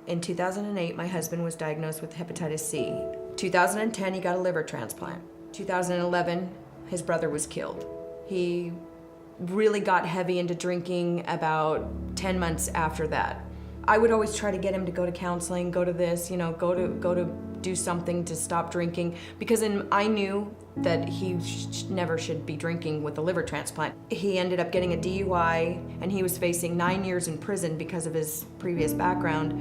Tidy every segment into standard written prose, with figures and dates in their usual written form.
In 2008, my husband was diagnosed with hepatitis C. 2010, he got a liver transplant. 2011, his brother was killed. He really got heavy into drinking about 10 months after that. I would always try to get him to go to counseling, go to this, go to do something to stop drinking, because I knew that he never should be drinking with a liver transplant. He ended up getting a DUI, and he was facing 9 years in prison because of his previous background,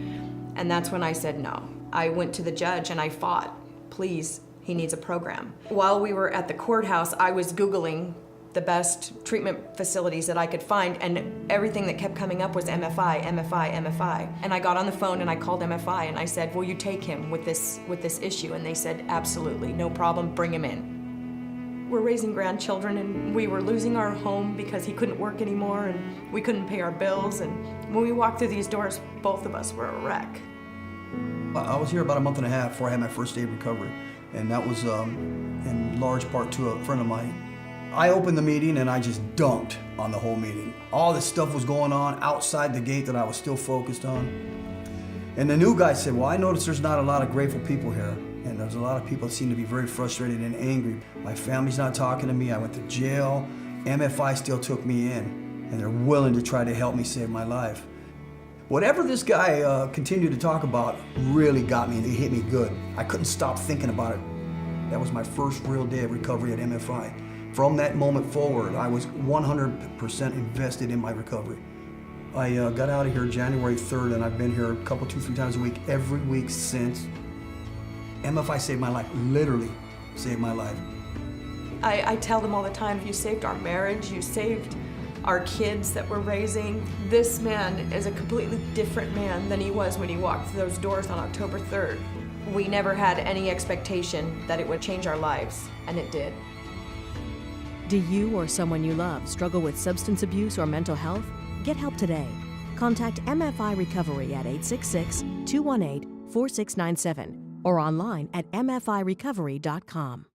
and that's when I said no. I went to the judge and I fought, please, he needs a program. While we were at the courthouse, I was Googling the best treatment facilities that I could find, and everything that kept coming up was MFI, MFI, MFI. And I got on the phone and I called MFI and I said, will you take him with this issue? And they said, absolutely, no problem, bring him in. We're raising grandchildren and we were losing our home because he couldn't work anymore and we couldn't pay our bills. And when we walked through these doors, both of us were a wreck. I was here about a month and a half before I had my first day of recovery. And that was in large part to a friend of mine. I opened the meeting and I just dunked on the whole meeting. All this stuff was going on outside the gate that I was still focused on. And the new guy said, well, I noticed there's not a lot of grateful people here. And there's a lot of people that seem to be very frustrated and angry. My family's not talking to me. I went to jail. MFI still took me in. And they're willing to try to help me save my life. Whatever this guy continued to talk about really got me. It hit me good. I couldn't stop thinking about it. That was my first real day of recovery at MFI. From that moment forward, I was 100% invested in my recovery. I got out of here January 3rd, and I've been here a couple, 2-3 times a week, every week since. MFI saved my life, literally saved my life. I tell them all the time, you saved our marriage, you saved our kids that we're raising. This man is a completely different man than he was when he walked through those doors on October 3rd. We never had any expectation that it would change our lives, and it did. Do you or someone you love struggle with substance abuse or mental health? Get help today. Contact MFI Recovery at 866-218-4697 or online at mfirecovery.com.